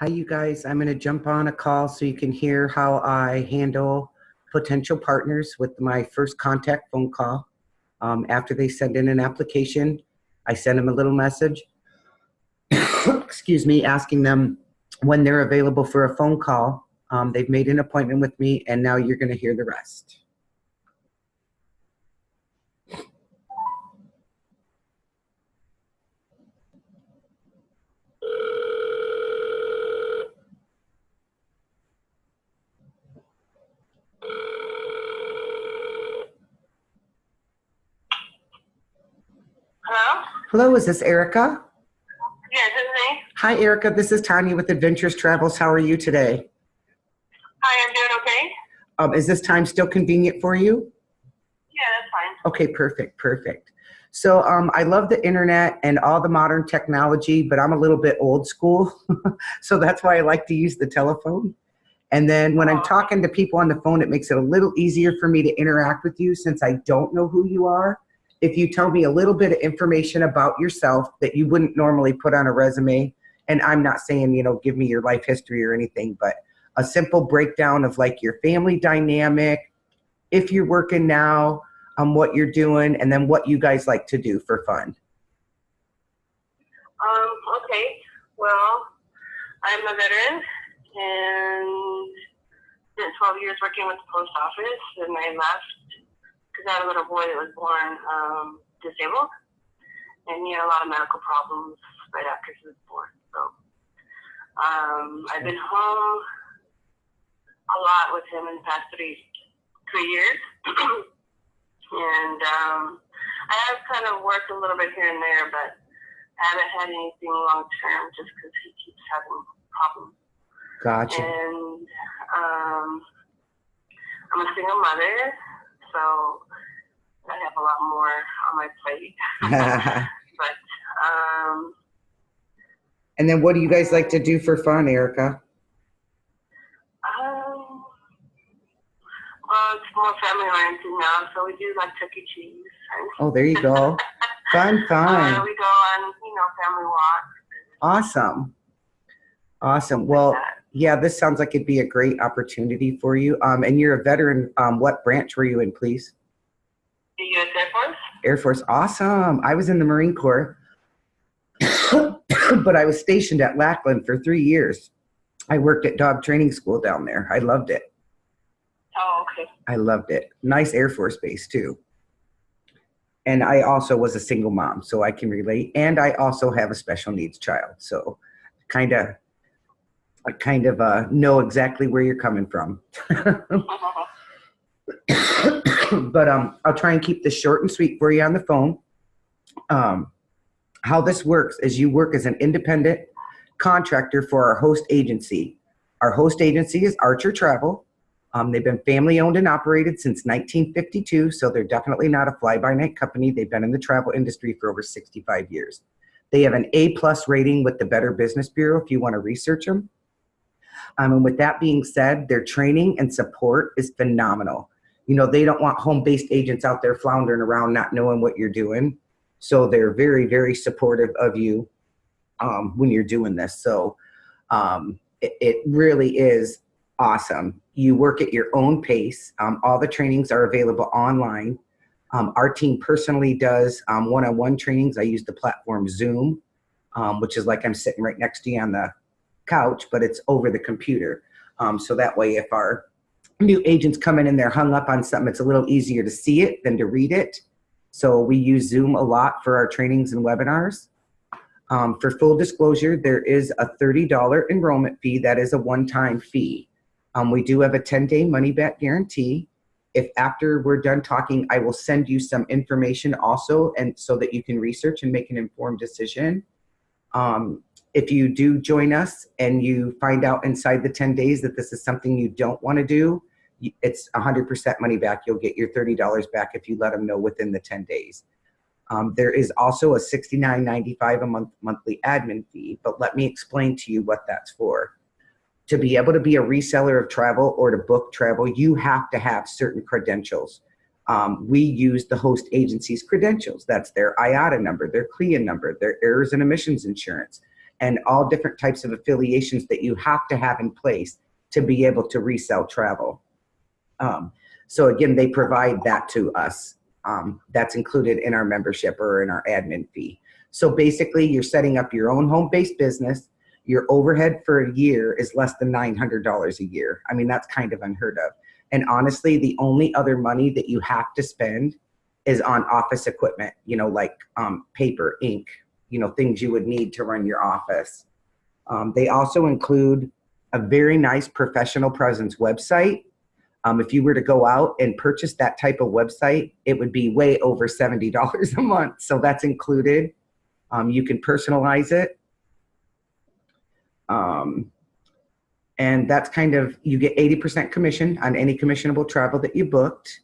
Hi, you guys. I'm going to jump on a call so you can hear how I handle potential partners with my first contact phone call. After they send in an application, I send them a little message, excuse me, asking them when they're available for a phone call. They've made an appointment with me, and now you're going to hear the rest. Hello? Hello, is this Erica? Yes, it's me. Hi, Erica. This is Tanya with Adventures Travels. How are you today? Hi, I'm doing okay. Is this time still convenient for you? Yeah, that's fine. Okay, perfect. So I love the internet and all the modern technology, but I'm a little bit old school. So that's why I like to use the telephone. And then when I'm talking to people on the phone, it makes it a little easier for me to interact with you since I don't know who you are. If you tell me a little bit of information about yourself that you wouldn't normally put on a resume, and I'm not saying, give me your life history or anything, but a simple breakdown of like your family dynamic, if you're working now, what you're doing, and then what you guys like to do for fun. Okay. Well, I'm a veteran and spent 12 years working with the post office, and I left because I had a little boy that was born disabled, and he had a lot of medical problems right after he was born. So I've been home a lot with him in the past three years. And I have kind of worked a little bit here and there, but I haven't had anything long term just because he keeps having problems. Gotcha. And I'm a single mother, so I have a lot more on my plate. But and then what do you guys like to do for fun, Erica? Well, it's more family oriented now, so we do like Chuck E. Cheese. Oh, there you go. Fun. We go on, family walks. Awesome. Well, yeah, this sounds like it'd be a great opportunity for you. And you're a veteran. What branch were you in, please? The U.S. Air Force. Air Force. Awesome. I was in the Marine Corps, but I was stationed at Lackland for 3 years. I worked at dog training school down there. I loved it. Oh, okay. I loved it. Nice Air Force base too. And I also was a single mom, so I can relate. And I also have a special needs child, so I kind of know exactly where you're coming from. But I'll try and keep this short and sweet for you on the phone. How this works is you work as an independent contractor for our host agency. Our host agency is Archer Travel. They've been family owned and operated since 1952, so they're definitely not a fly-by-night company. They've been in the travel industry for over 65 years. They have an A+ rating with the Better Business Bureau if you want to research them. And with that being said, their training and support is phenomenal. They don't want home-based agents out there floundering around not knowing what you're doing. So they're very, very supportive of you when you're doing this. So it really is awesome. You work at your own pace. All the trainings are available online. Our team personally does one-on-one trainings. I use the platform Zoom, which is like I'm sitting right next to you on the couch, but it's over the computer. So that way, if our new agents come in and they're hung up on something, it's a little easier to see it than to read it. So we use Zoom a lot for our trainings and webinars. For full disclosure, there is a $30 enrollment fee. That is a one-time fee. We do have a 10-day money-back guarantee. If after we're done talking, I will send you some information also, and so that you can research and make an informed decision. If you do join us and you find out inside the 10 days that this is something you don't want to do, it's 100% money back. You'll get your $30 back if you let them know within the 10 days. There is also a $69.95 a month monthly admin fee, but let me explain to you what that's for. To be able to be a reseller of travel or to book travel, you have to have certain credentials. We use the host agency's credentials. That's their IATA number, their CLIA number, their errors and omissions insurance. and all different types of affiliations that you have to have in place to be able to resell travel. So again, they provide that to us. That's included in our membership or in our admin fee. So basically, you're setting up your own home-based business. Your overhead for a year is less than $900 a year. I mean, that's kind of unheard of. And honestly, the only other money that you have to spend is on office equipment, like paper, ink, things you would need to run your office. They also include a very nice professional presence website. If you were to go out and purchase that type of website, it would be way over $70 a month. So that's included. You can personalize it. And that's you get 80% commission on any commissionable travel that you booked.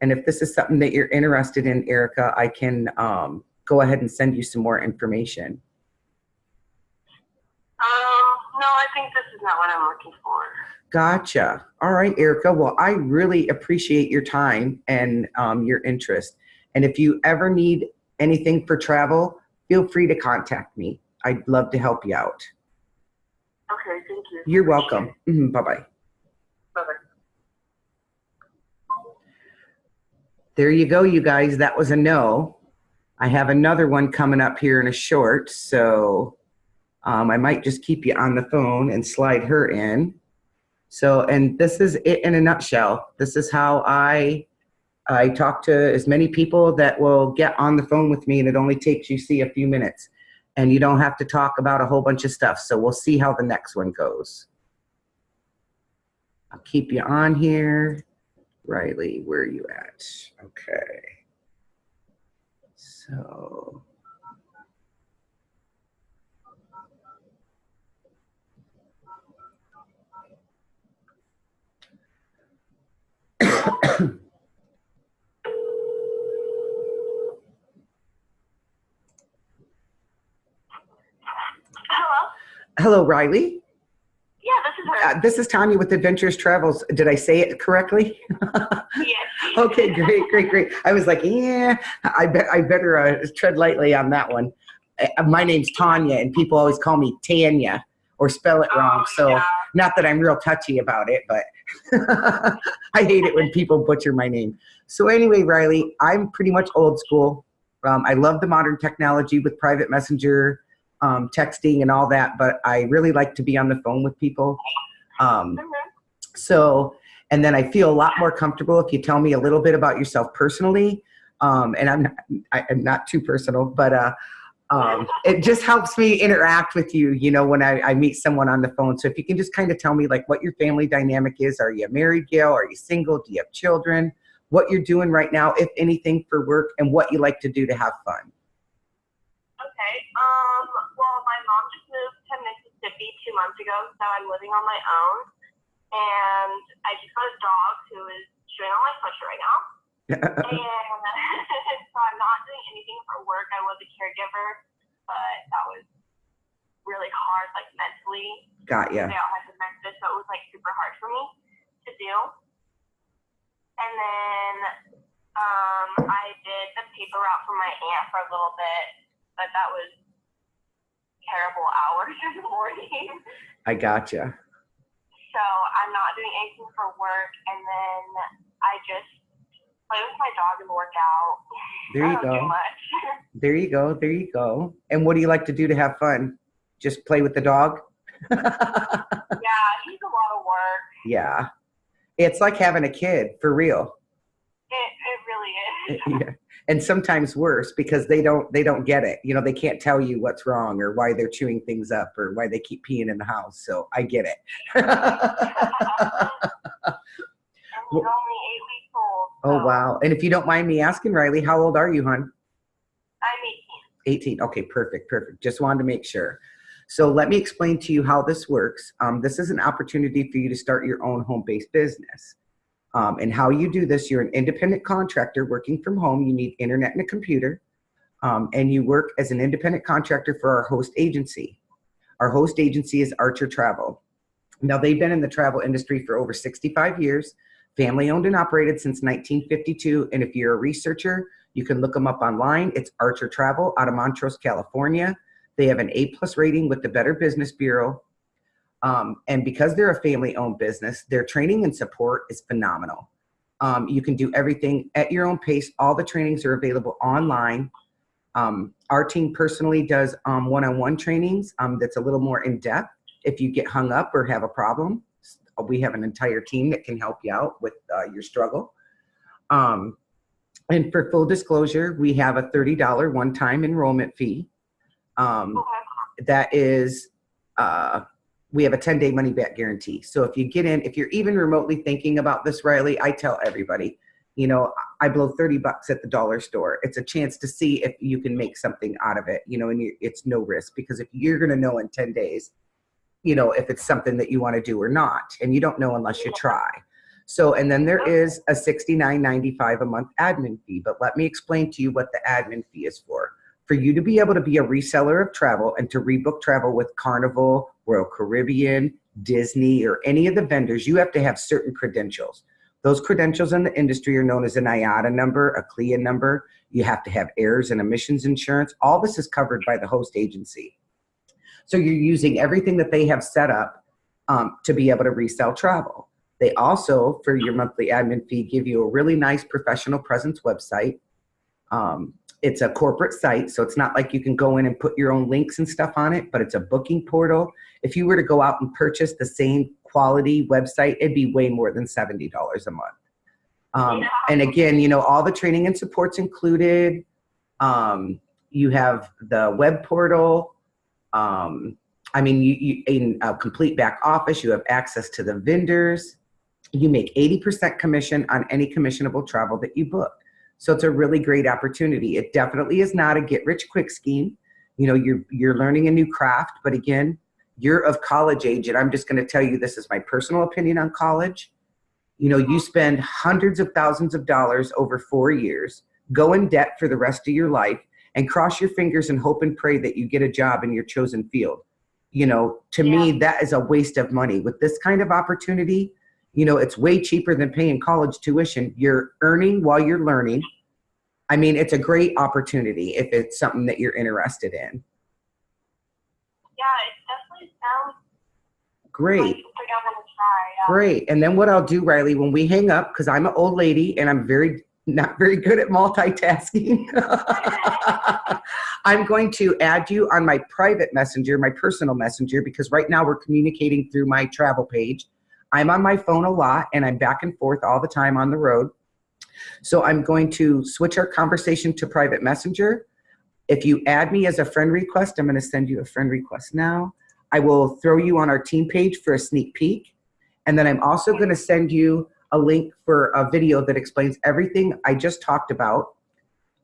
And if this is something that you're interested in, Erica, I can go ahead and send you some more information. No, I think this is not what I'm looking for. Gotcha. All right, Erica. Well, I really appreciate your time and your interest. And if you ever need anything for travel, feel free to contact me. I'd love to help you out. Okay, thank you. You're welcome. Bye-bye. Bye-bye. There you go, you guys. That was a no. I have another one coming up here in a short, so I might just keep you on the phone and slide her in. So, and this is it in a nutshell. This is how I talk to as many people that will get on the phone with me, and it only takes you a few minutes. And you don't have to talk about a whole bunch of stuff. So we'll see how the next one goes. I'll keep you on here. Riley, where are you at? Okay. So. Hello? Hello, Riley. Yeah, this is her. This is Tanya with Adventurous Travels. Did I say it correctly? Yes. Okay, great. I was like, yeah, I better tread lightly on that one. My name's Tanya, and people always call me Tanya or spell it wrong. So yeah. Not that I'm real touchy about it, but I hate it when people butcher my name. So anyway, Riley, I'm pretty much old school. I love the modern technology with private messenger, texting and all that, but I really like to be on the phone with people. So, and then I feel a lot more comfortable if you tell me a little bit about yourself personally. And I'm not too personal, but it just helps me interact with you, when I meet someone on the phone. So if you can just kind of tell me like what your family dynamic is. Are you a married gal? Are you single? Do you have children? What you're doing right now, if anything, for work, and what you like to do to have fun. Okay. Well, my mom just moved to Mississippi 2 months ago, so I'm living on my own. And I just got a dog who is chewing on my sweatshirt right now. And so I'm not doing anything for work. I was a caregiver, but that was really hard, like mentally. Got ya. They all had dementia, so it was like super hard for me to do. And then I did the paper route for my aunt for a little bit, but that was terrible hours in the morning. I gotcha. So I'm not doing anything for work, and then I just play with my dog and work out. There you I don't do go. much. There you go. And what do you like to do to have fun? Just play with the dog? Yeah, he's a lot of work. Yeah. It's like having a kid, for real. It really is. Yeah. And sometimes worse because they don't get it. They can't tell you what's wrong or why they're chewing things up or why they keep peeing in the house. So I get it. And he's only 8 weeks old. So Oh, wow. And if you don't mind me asking, Riley, how old are you, hon? I'm 18. Okay, perfect. Just wanted to make sure. So let me explain to you how this works. This is an opportunity for you to start your own home-based business. And how you do this, you're an independent contractor working from home. You need internet and a computer. And you work as an independent contractor for our host agency. Our host agency is Archer Travel. Now, they've been in the travel industry for over 65 years, family owned and operated since 1952. And if you're a researcher, you can look them up online. It's Archer Travel out of Montrose, California. They have an A+ rating with the Better Business Bureau. And because they're a family-owned business, their training and support is phenomenal. You can do everything at your own pace. All the trainings are available online. Our team personally does one-on-one trainings that's a little more in-depth. If you get hung up or have a problem, we have an entire team that can help you out with your struggle. And for full disclosure, we have a $30 one-time enrollment fee. That is, we have a 10-day money-back guarantee. So if you get in, if you're even remotely thinking about this, Riley, I tell everybody, you know, I blow $30 at the dollar store. It's a chance to see if you can make something out of it, you know, and it's no risk, because if you're going to know in 10 days, you know, if it's something that you want to do or not, and you don't know unless you try. So, and then there is a $69.95 a month admin fee, but let me explain to you what the admin fee is for. For you to be able to be a reseller of travel and to rebook travel with Carnival, Royal Caribbean, Disney, or any of the vendors, you have to have certain credentials. Those credentials in the industry are known as an IATA number, a CLIA number. You have to have errors and emissions insurance. All this is covered by the host agency. So you're using everything that they have set up to be able to resell travel. They also, for your monthly admin fee, give you a really nice professional presence website. It's a corporate site, so it's not like you can go in and put your own links and stuff on it, but it's a booking portal. If you were to go out and purchase the same quality website, it'd be way more than $70 a month. And again, you know, all the training and support's included. You have the web portal. I mean, you in a complete back office, you have access to the vendors. You make 80% commission on any commissionable travel that you book. So it's a really great opportunity. It definitely is not a get-rich-quick scheme. You know, you're learning a new craft, but again, you're of college age, and I'm just going to tell you, this is my personal opinion on college. You know, you spend hundreds of thousands of dollars over 4 years, go in debt for the rest of your life, and cross your fingers and hope and pray that you get a job in your chosen field. You know, to me, that is a waste of money. With this kind of opportunity, you know, it's way cheaper than paying college tuition. You're earning while you're learning. I mean, it's a great opportunity if it's something that you're interested in. Yeah, it definitely sounds great. Like something I'm gonna try. Great. And then what I'll do, Riley, when we hang up, because I'm an old lady and I'm not very good at multitasking, I'm going to add you on my private messenger, my personal messenger, because right now we're communicating through my travel page. I'm on my phone a lot and I'm back and forth all the time on the road. So I'm going to switch our conversation to private messenger. If you add me as a friend request, I'm going to send you a friend request now. I will throw you on our team page for a sneak peek. And then I'm also going to send you a link for a video that explains everything I just talked about,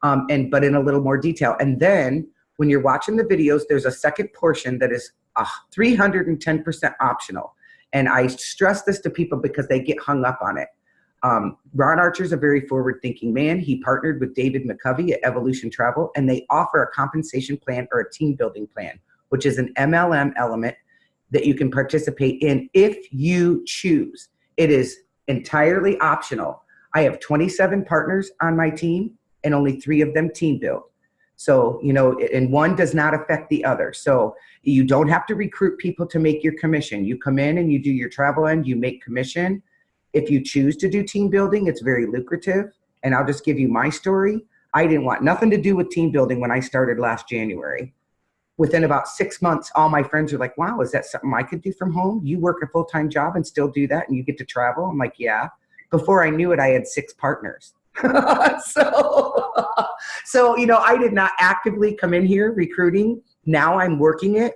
but in a little more detail. And then when you're watching the videos, there's a second portion that is 310% optional. And I stress this to people because they get hung up on it. Ron Archer's a very forward-thinking man. He partnered with David McCovey at Evolution Travel, and they offer a compensation plan or a team-building plan, which is an MLM element that you can participate in if you choose. It is entirely optional. I have 27 partners on my team, and only 3 of them team build. So, you know, and one does not affect the other. So you don't have to recruit people to make your commission. You come in and you do your travel end, you make commission. If you choose to do team building, it's very lucrative. And I'll just give you my story. I didn't want nothing to do with team building when I started last January. Within about 6 months, all my friends are like, wow, is that something I could do from home? You work a full-time job and still do that and you get to travel? I'm like, yeah. Before I knew it, I had 6 partners. So, you know, I did not actively come in here recruiting. Now I'm working it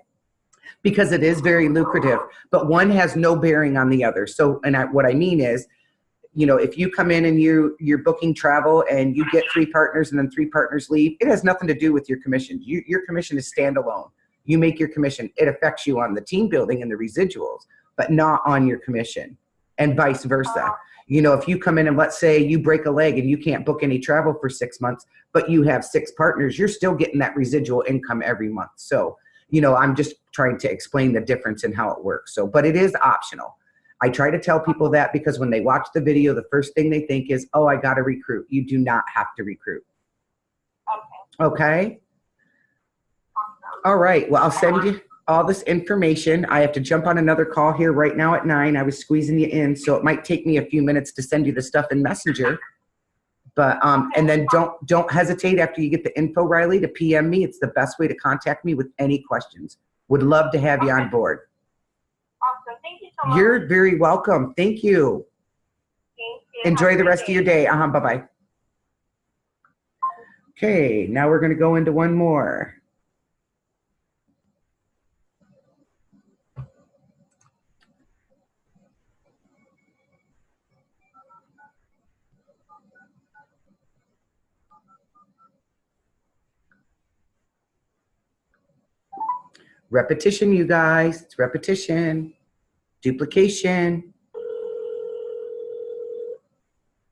because it is very lucrative, but one has no bearing on the other. So, what I mean is, you know, if you come in and you're booking travel and you get 3 partners and then 3 partners leave, it has nothing to do with your commission. Your commission is standalone. You make your commission. It affects you on the team building and the residuals, but not on your commission, and vice versa. You know, if you come in and let's say you break a leg and you can't book any travel for 6 months, but you have 6 partners, you're still getting that residual income every month. So, you know, I'm just trying to explain the difference in how it works. So, but it is optional. I try to tell people that because when they watch the video, the first thing they think is, oh, I got to recruit. You do not have to recruit. Okay? All right. Well, I'll send you all this information. I have to jump on another call here right now at 9. I was squeezing you in, so it might take me a few minutes to send you the stuff in Messenger. But and then don't hesitate after you get the info, Riley, to PM me. It's the best way to contact me with any questions. Would love to have you on board. Awesome. Thank you so much. You're very welcome. Thank you. Thank you. Enjoy the rest of your day. Bye-bye. Okay, now we're going to go into one more. Repetition, you guys. It's repetition. Duplication.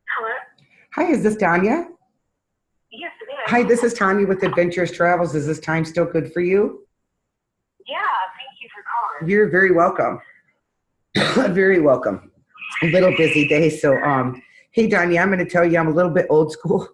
Hello? Hi, is this Tanya? Yes, it is. Hi, this is Tanya with Adventurous Travels. Is this time still good for you? Yeah, thank you for calling. You're very welcome. Very welcome. A little busy day, so hey, Tanya, I'm going to tell you I'm a little bit old school.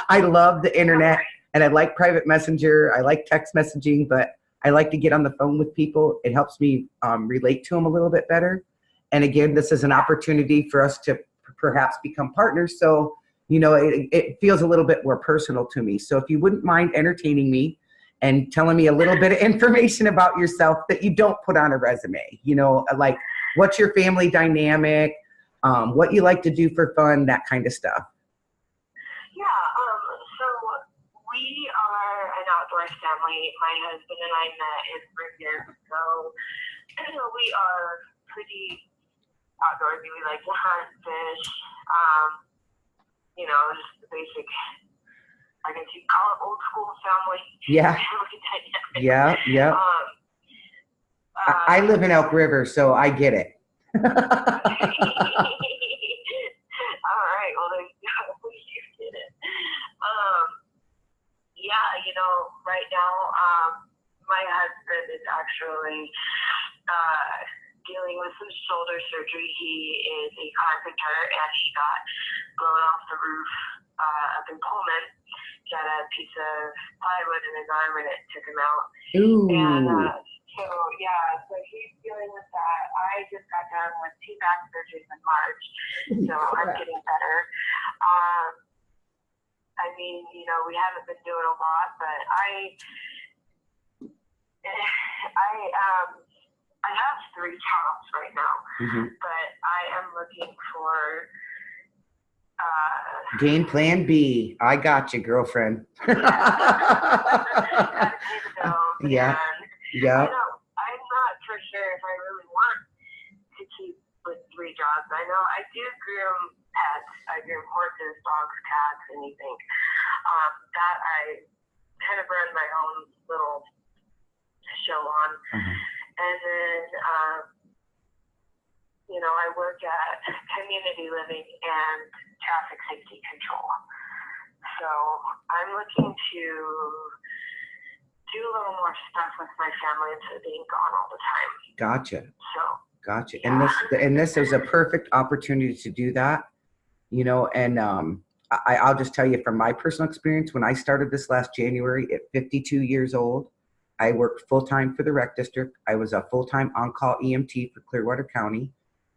I love the internet, and I like private messenger. I like text messaging, but I like to get on the phone with people. It helps me relate to them a little bit better. And again, this is an opportunity for us to perhaps become partners. So, you know, it feels a little bit more personal to me. So if you wouldn't mind entertaining me and telling me a little bit of information about yourself that you don't put on a resume, you know, like what's your family dynamic, what you like to do for fun, that kind of stuff. So we are an outdoor family. My husband and I met in Bridget, so we are pretty outdoorsy. We like to hunt, fish, you know, just the basic, I guess you call it old school family. Yeah. Yeah. I live in Elk River, so I get it. All right, well, then you get it. Yeah, you know, right now, my husband is actually dealing with some shoulder surgery. He is a carpenter, and he got blown off the roof up in Pullman. He had a piece of plywood in his arm, and it took him out. Ooh. And so he's dealing with that. I just got done with 2 back surgeries in March, so I'm getting better. I mean, you know, we haven't been doing a lot, but I have 3 jobs right now, but I am looking for game plan B. I got you, girlfriend. Yeah. I'm not for sure if I really want to keep with 3 jobs. I know I do groom pets. I groom horses, dogs, cats, anything. That I kind of run my own little show on. And then, you know, I work at community living and traffic safety control. So I'm looking to do a little more stuff with my family instead of being gone all the time. Gotcha. Gotcha. Yeah. And this is a perfect opportunity to do that, you know, and I'll just tell you from my personal experience, when I started this last January at 52 years old, I worked full-time for the rec district. I was a full-time on-call EMT for Clearwater County.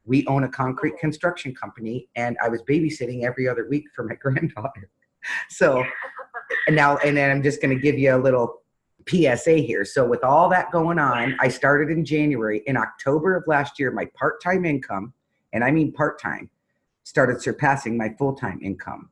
We own a concrete construction company, and I was babysitting every other week for my granddaughter. So, and then I'm just going to give you a little PSA here. So with all that going on, I started in January. In October of last year, my part-time income, and I mean part-time, started surpassing my full-time income.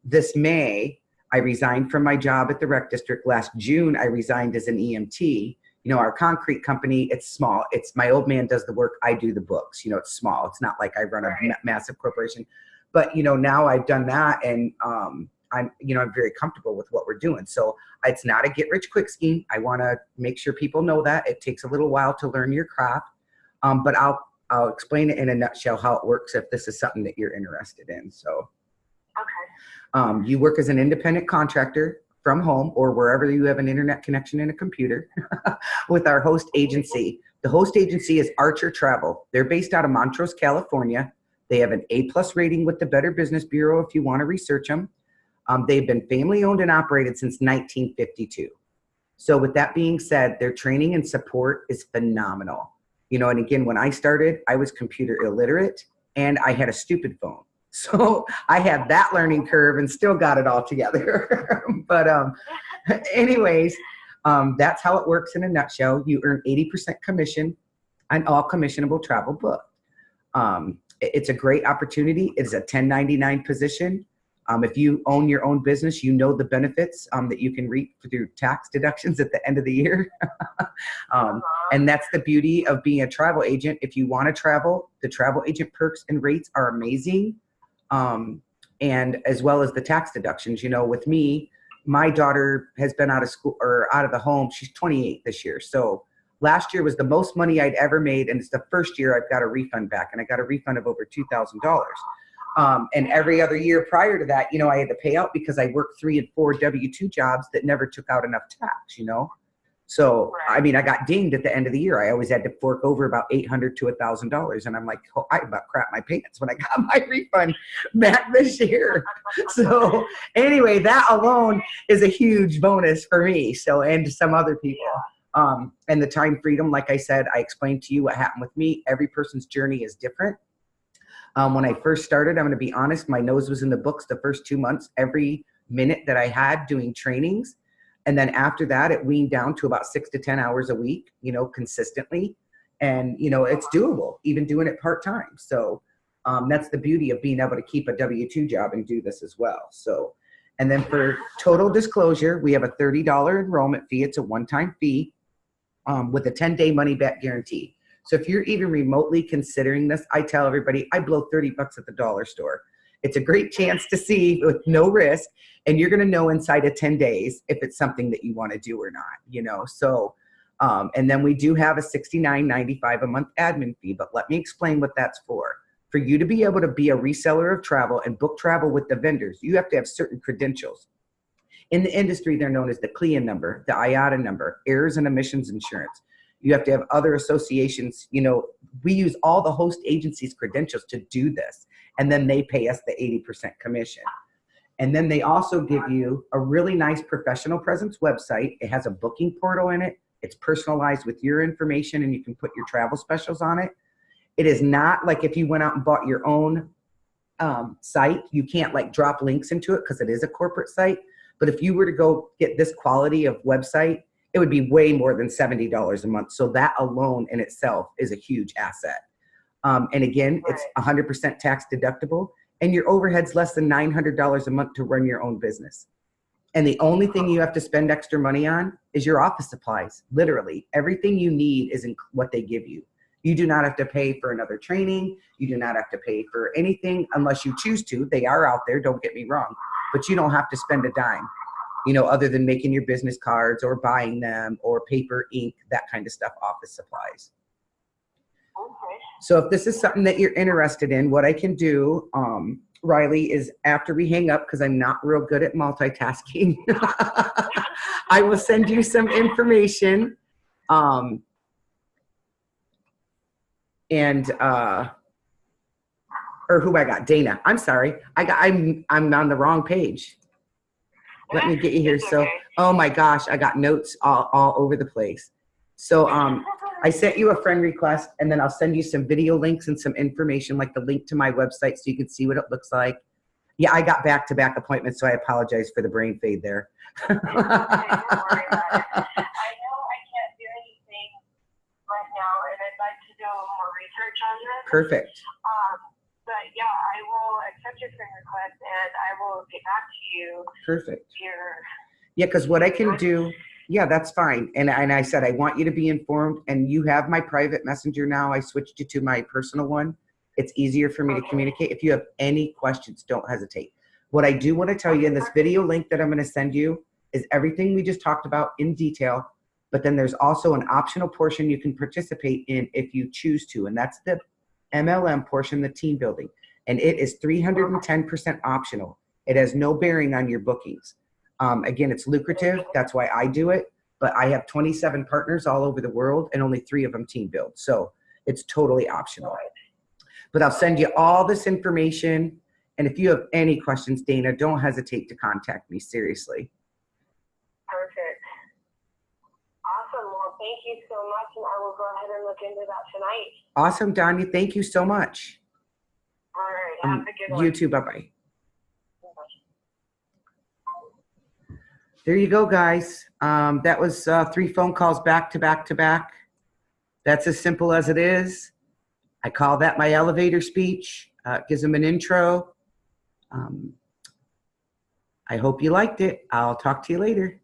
This May, I resigned from my job at the rec district. Last June, I resigned as an EMT. You know, our concrete company, it's small. It's my old man does the work. I do the books. You know, it's small. It's not like I run a massive corporation. But, you know, now I've done that, and I'm very comfortable with what we're doing. So it's not a get rich quick scheme. I want to make sure people know that it takes a little while to learn your craft. But I'll explain it in a nutshell how it works if this is something that you're interested in. So. Okay. You work as an independent contractor from home or wherever you have an internet connection and a computer with our host agency. The host agency is Archer Travel. They're based out of Montrose, California. They have an A+ rating with the Better Business Bureau if you want to research them. They've been family owned and operated since 1952. So with that being said, their training and support is phenomenal. You know, and again, when I started, I was computer illiterate and I had a stupid phone. So I had that learning curve and still got it all together. But anyways, that's how it works in a nutshell. You earn 80% commission on all commissionable travel booked. It's a great opportunity. It is a 1099 position. If you own your own business, you know the benefits that you can reap through tax deductions at the end of the year. And that's the beauty of being a travel agent. If you want to travel, the travel agent perks and rates are amazing. And as well as the tax deductions. You know, with me, my daughter has been out of school or out of the home. She's 28 this year. So last year was the most money I'd ever made. And it's the first year I've got a refund back. And I got a refund of over $2,000. And every other year prior to that, you know, I had to pay out because I worked 3 and 4 W-2 jobs that never took out enough tax, you know? So, I mean, I got dinged at the end of the year. I always had to fork over about $800 to $1,000. And I'm like, oh, I about crap my pants when I got my refund back this year. So anyway, that alone is a huge bonus for me. So, and to some other people. And the time freedom, like I said, I explained to you what happened with me. Every person's journey is different. When I first started, I'm going to be honest, my nose was in the books the first 2 months, every minute that I had doing trainings. And then after that, it weaned down to about 6 to 10 hours a week, you know, consistently. And, you know, it's doable, even doing it part-time. So that's the beauty of being able to keep a W-2 job and do this as well. So, and then for total disclosure, we have a $30 enrollment fee. It's a one-time fee with a 10-day money-back guarantee. So if you're even remotely considering this, I tell everybody, I blow $30 at the dollar store. It's a great chance to see with no risk, and you're going to know inside of 10 days if it's something that you want to do or not, you know? So, and then we do have a $69.95 a month admin fee, but let me explain what that's for. For you to be able to be a reseller of travel and book travel with the vendors, you have to have certain credentials. In the industry, they're known as the CLIA number, the IATA number, errors and omissions insurance. You have to have other associations. You know, we use all the host agencies' credentials to do this, and then they pay us the 80% commission. And then they also give you a really nice professional presence website. It has a booking portal in it. It's personalized with your information, and you can put your travel specials on it. It is not like if you went out and bought your own site, you can't like drop links into it because it is a corporate site. But if you were to go get this quality of website, it would be way more than $70 a month. So that alone in itself is a huge asset. And again, it's 100% tax deductible, and your overhead's less than $900 a month to run your own business. And the only thing you have to spend extra money on is your office supplies. Literally, everything you need is in what they give you. You do not have to pay for another training. You do not have to pay for anything unless you choose to. They are out there, don't get me wrong, but you don't have to spend a dime, you know, other than making your business cards or buying them or paper, ink, that kind of stuff, office supplies. Okay. So if this is something that you're interested in, what I can do, Riley, is after we hang up, because I'm not real good at multitasking, I will send you some information. Or who I got? Dana. I'm sorry. I'm on the wrong page. Let me get you here. So, oh my gosh, I got notes all over the place. So I sent you a friend request, and then I'll send you some video links and some information, like the link to my website so you can see what it looks like. Yeah, I got back-to-back appointments, so I apologize for the brain fade there. Okay, don't worry about it. I know I can't do anything right now, and I'd like to do more research on this. Perfect. But yeah, I will accept your friend request, and I will get back to you. Perfect. Here. Yeah, because what I can do, yeah, that's fine. And I said, I want you to be informed, and you have my private messenger now. I switched you to my personal one. It's easier for me to communicate. If you have any questions, don't hesitate. What I do want to tell you in this video link that I'm going to send you is everything we just talked about in detail, but then there's also an optional portion you can participate in if you choose to, and that's the MLM portion, the team building, and it is 310% optional. It has no bearing on your bookings. Again, it's lucrative. That's why I do it, but I have 27 partners all over the world, and only 3 of them team build. So it's totally optional. But I'll send you all this information, and if you have any questions, Dana, don't hesitate to contact me, seriously. Perfect. thank you so much, and I will go ahead and look into that tonight. Awesome, Danya. Thank you so much. All right. Have a good one. You too. Bye-bye. There you go, guys. That was 3 phone calls back to back to back. That's as simple as it is. I call that my elevator speech. Gives them an intro. I hope you liked it. I'll talk to you later.